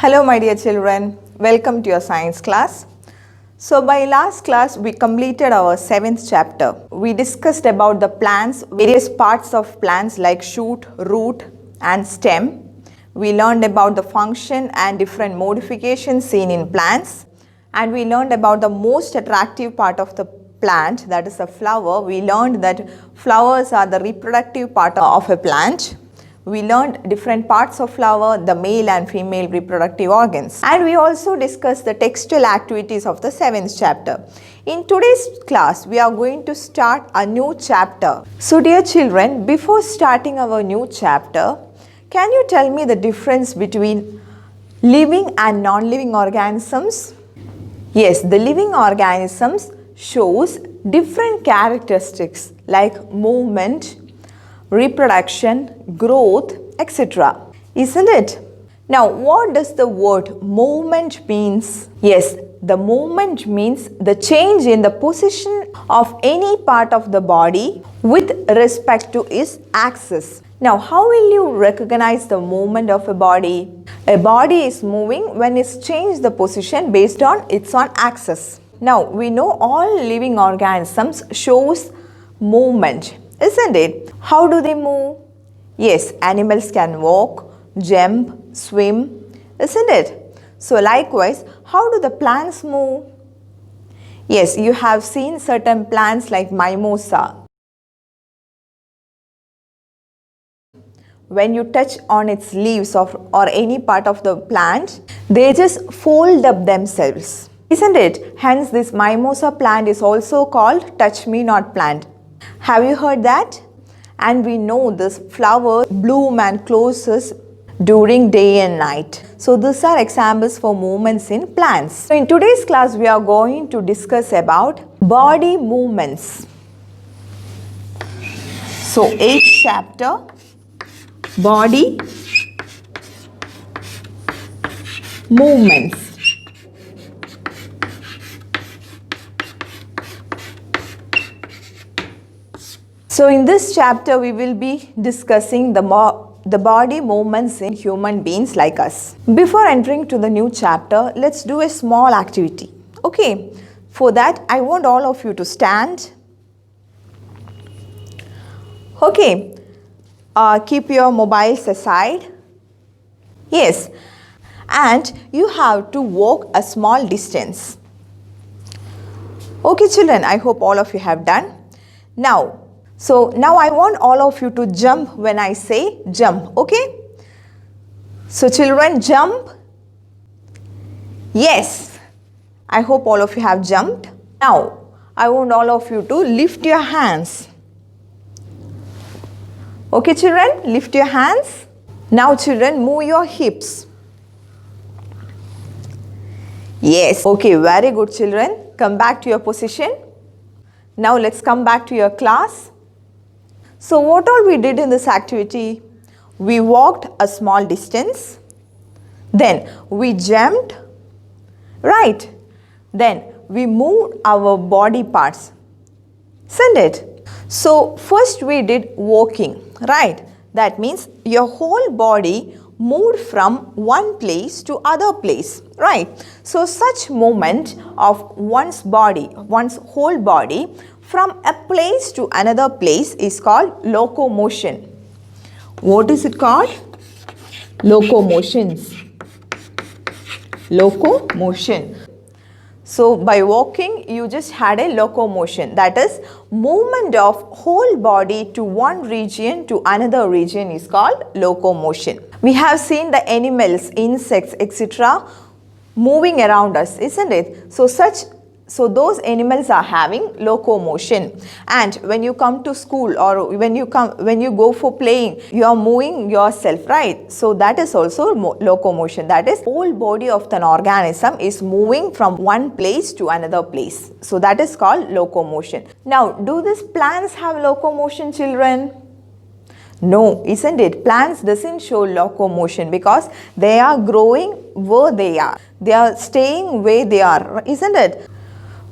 Hello my dear children, welcome to your science class. So by last class we completed our 7th chapter. We discussed about the plants, various parts of plants like shoot, root and stem. We learned about the function and different modifications seen in plants, and we learned about the most attractive part of the plant, that is the flower. We learned that flowers are the reproductive part of a plant. We learned different parts of flower, the male and female reproductive organs. And we also discussed the textual activities of the 7th chapter. In today's class, we are going to start a new chapter. So dear children, before starting our new chapter, can you tell me the difference between living and non-living organisms? Yes, the living organisms shows different characteristics like movement, reproduction, growth, etc. Isn't it? Now, what does the word movement means? Yes, the movement means the change in the position of any part of the body with respect to its axis. Now, how will you recognize the movement of a body? A body is moving when it's changed the position based on its own axis. Now, we know all living organisms shows movement, isn't it? How do they move? Yes, animals can walk, jump, swim, isn't it? So likewise, how do the plants move? Yes, you have seen certain plants like mimosa. When you touch on its leaves or any part of the plant, they just fold up themselves, isn't it? Hence, this mimosa plant is also called touch me not plant. Have you heard that? And we know this flower bloom and closes during day and night. So these are examples for movements in plants. So in today's class we are going to discuss about body movements. So 8th chapter, body movements. So in this chapter we will be discussing the body movements in human beings like us. Before entering to the new chapter, let's do a small activity. Okay, for that I want all of you to stand. Okay, keep your mobiles aside. Yes, and you have to walk a small distance. Okay children, I hope all of you have done. Now I want all of you to jump when I say jump, okay? So children, jump. Yes, I hope all of you have jumped. Now, I want all of you to lift your hands. Okay children, lift your hands. Now children, move your hips. Yes, okay, very good children. Come back to your position. Now let's come back to your class. So what all we did in this activity? We walked a small distance, then we jumped, right? Then we moved our body parts, isn't it? So first we did walking, right? That means your whole body moved from one place to other place, right? So such movement of one's body, one's whole body from a place to another place is called locomotion. What is it called? Locomotions. Locomotion. So by walking you just had a locomotion, that is movement of whole body to one region to another region is called locomotion. We have seen the animals, insects, etc. moving around us, isn't it? So those animals are having locomotion, and when you come to school or when you go for playing, you are moving yourself, right? So that is also locomotion, that is whole body of an organism is moving from one place to another place. So that is called locomotion. Now, do these plants have locomotion, children? No, isn't it? Plants doesn't show locomotion because they are growing where they are. They are staying where they are, isn't it?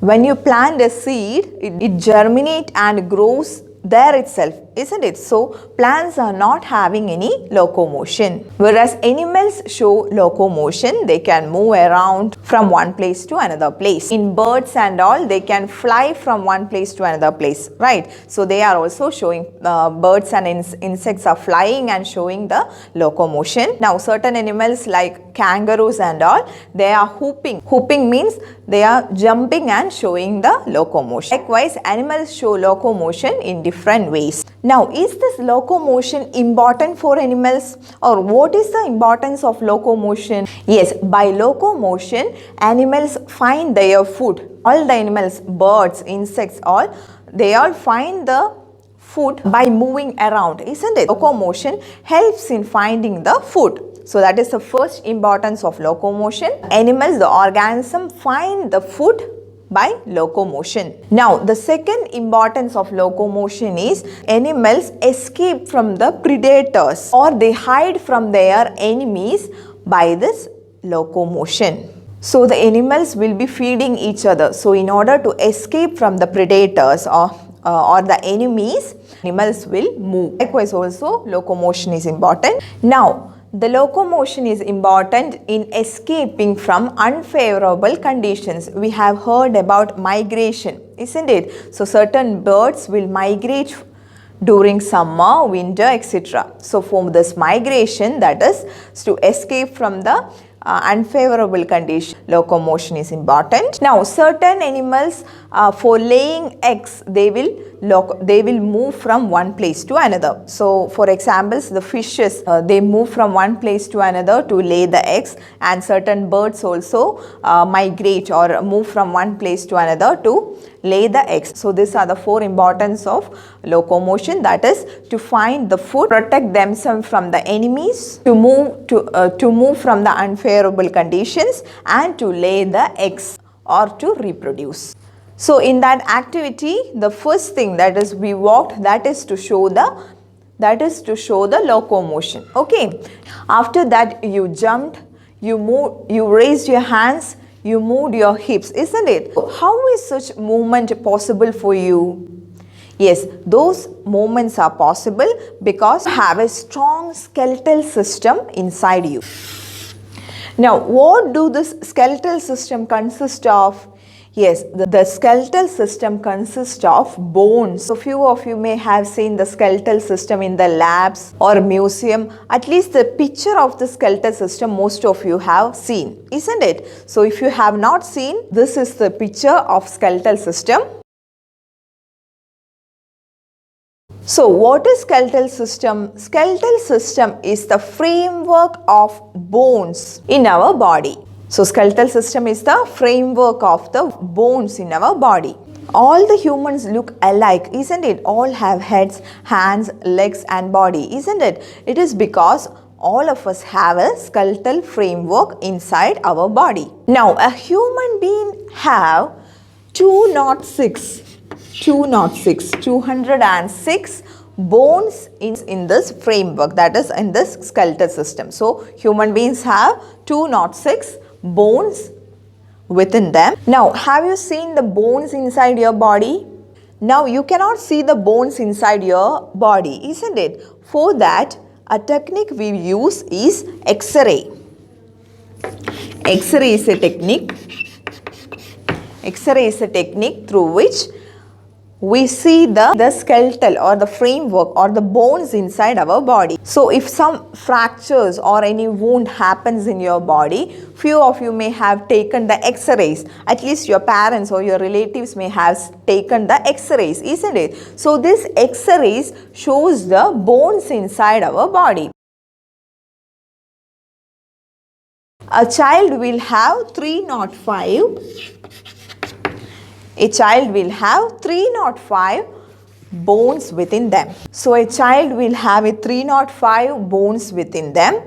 When you plant a seed, it germinates and grows there itself, isn't it? So plants are not having any locomotion. Whereas animals show locomotion, they can move around from one place to another place. In birds and all, they can fly from one place to another place, right? So they are also showing, birds and insects are flying and showing the locomotion. Now certain animals like kangaroos and all, they are hooping. Hooping means they are jumping and showing the locomotion. Likewise, animals show locomotion in different ways. Now, is this locomotion important for animals, or what is the importance of locomotion? Yes, by locomotion, animals find their food. All the animals, birds, insects, all, they all find the food by moving around, isn't it? Locomotion helps in finding the food. So that is the first importance of locomotion. Animals, the organism, find the food by locomotion. Now the second importance of locomotion is animals escape from the predators, or they hide from their enemies by this locomotion. So the animals will be feeding each other. So in order to escape from the predators or the enemies, animals will move. Likewise also locomotion is important. Now the locomotion is important in escaping from unfavorable conditions. We have heard about migration, isn't it? So certain birds will migrate during summer, winter, etc. So for this migration, that is to escape from the unfavorable condition, locomotion is important. Now certain animals, for laying eggs, they will move from one place to another. So for examples, the fishes, they move from one place to another to lay the eggs, and certain birds also migrate or move from one place to another to lay the eggs. So these are the four importance of locomotion, that is to find the food, protect themselves from the enemies, to move from the unfavorable conditions, and to lay the eggs or to reproduce. So in that activity, the first thing, that is we walked, that is to show the locomotion. Okay. After that you jumped, you moved, you raised your hands, you moved your hips, isn't it? How is such movement possible for you? Yes, those movements are possible because you have a strong skeletal system inside you. Now, what do this skeletal system consist of? Yes, the skeletal system consists of bones. So few of you may have seen the skeletal system in the labs or museum. At least the picture of the skeletal system most of you have seen, isn't it? So if you have not seen, this is the picture of skeletal system. So what is skeletal system? Skeletal system is the framework of bones in our body. So skeletal system is the framework of the bones in our body. All the humans look alike, isn't it? All have heads, hands, legs and body, isn't it? It is because all of us have a skeletal framework inside our body. Now a human being have 206 bones in this framework, that is in this skeletal system. So human beings have 206 bones within them. Now have you seen the bones inside your body? Now you cannot see the bones inside your body, isn't it? For that, a technique we use is X-ray. X-ray is a technique. X-ray is a technique through which we see the skeletal or the framework or the bones inside our body. So if some fractures or any wound happens in your body, few of you may have taken the X-rays. At least your parents or your relatives may have taken the X-rays, isn't it? So this X-rays shows the bones inside our body. A child will have 305. A child will have 305 bones within them. So a child will have a 305 bones within them,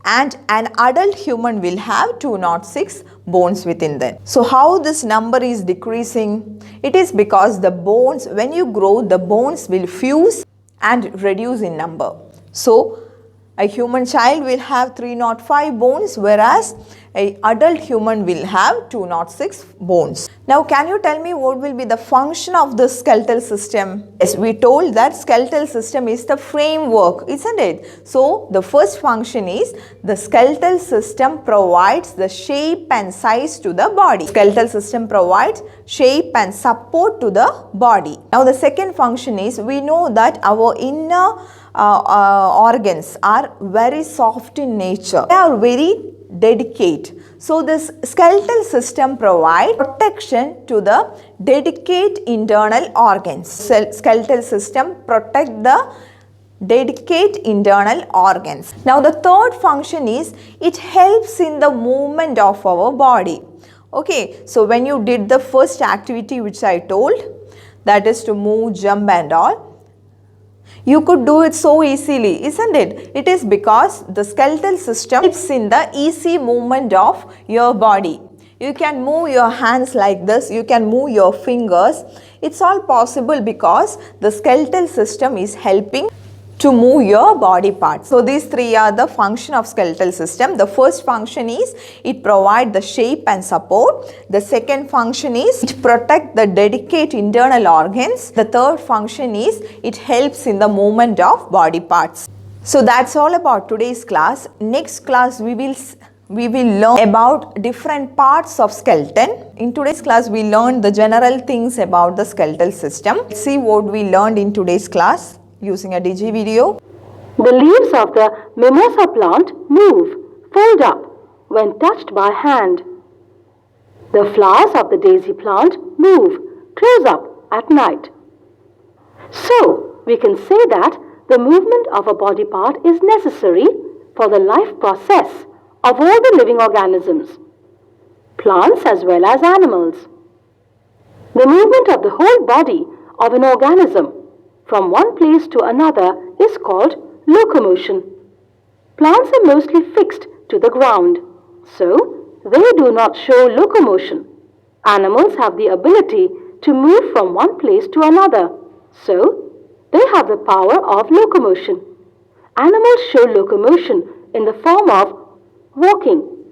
and an adult human will have 206 bones within them. So how this number is decreasing? It is because the bones, when you grow, the bones will fuse and reduce in number. So a human child will have 305 bones, whereas a adult human will have 206 bones. Now can you tell me what will be the function of the skeletal system? Yes, we told that skeletal system is the framework, isn't it? So the first function is the skeletal system provides the shape and size to the body. Skeletal system provides shape and support to the body. Now the second function is, we know that our inner organs are very soft in nature. They are very delicate. So this skeletal system provides protection to the delicate internal organs. Skeletal system protect the delicate internal organs. Now the third function is, it helps in the movement of our body. Okay, so when you did the first activity which I told, that is to move, jump and all, you could do it so easily, isn't it? It is because the skeletal system helps in the easy movement of your body. You can move your hands like this, you can move your fingers. It's all possible because the skeletal system is helping to move your body parts. So these three are the function of skeletal system. The first function is, it provides the shape and support. The second function is, it protects the delicate internal organs. The third function is, it helps in the movement of body parts. So that's all about today's class. Next class we will learn about different parts of skeleton. In today's class we learned the general things about the skeletal system. Let's see what we learned in today's class using a digi video. The leaves of the mimosa plant move, fold up when touched by hand. The flowers of the daisy plant move, close up at night. So, we can say that the movement of a body part is necessary for the life process of all the living organisms, plants as well as animals. The movement of the whole body of an organism from one place to another is called locomotion. Plants are mostly fixed to the ground, so they do not show locomotion. Animals have the ability to move from one place to another, so they have the power of locomotion. Animals show locomotion in the form of walking,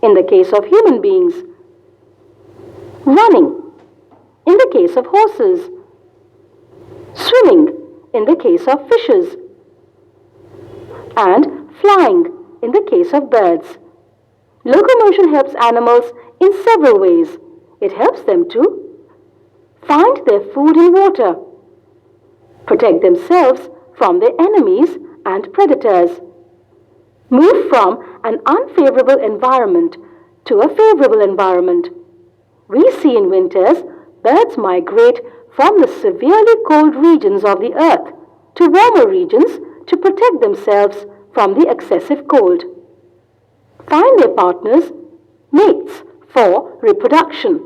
in the case of human beings, running, in the case of horses, swimming in the case of fishes, and flying in the case of birds. Locomotion helps animals in several ways. It helps them to find their food in water, protect themselves from their enemies and predators, move from an unfavorable environment to a favorable environment. We see in winters birds migrate from the severely cold regions of the earth to warmer regions to protect themselves from the excessive cold. Find their partners, mates, for reproduction.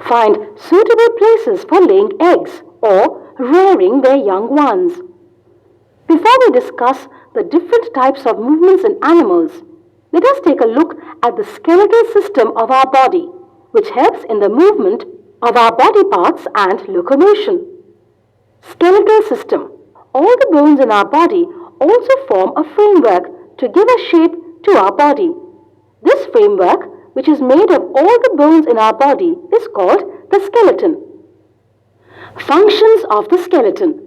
Find suitable places for laying eggs or rearing their young ones. Before we discuss the different types of movements in animals, let us take a look at the skeletal system of our body, which helps in the movement of our body parts and locomotion. Skeletal system. All the bones in our body also form a framework to give a shape to our body. This framework, which is made of all the bones in our body, is called the skeleton. Functions of the skeleton.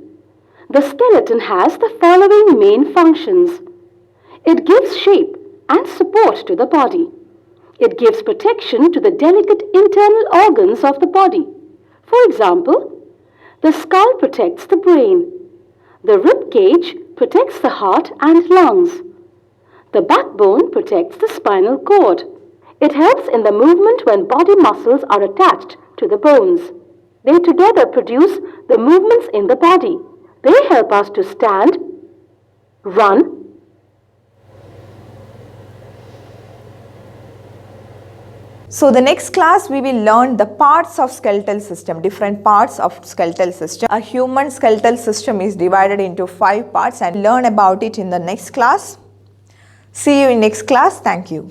The skeleton has the following main functions. It gives shape and support to the body. It gives protection to the delicate internal organs of the body. For example, the skull protects the brain. The rib cage protects the heart and lungs. The backbone protects the spinal cord. It helps in the movement when body muscles are attached to the bones. They together produce the movements in the body. They help us to stand, run, So the next class we will learn the parts of skeletal system, different parts of skeletal system. A human skeletal system is divided into 5 parts and learn about it in the next class. See you in next class. Thank you.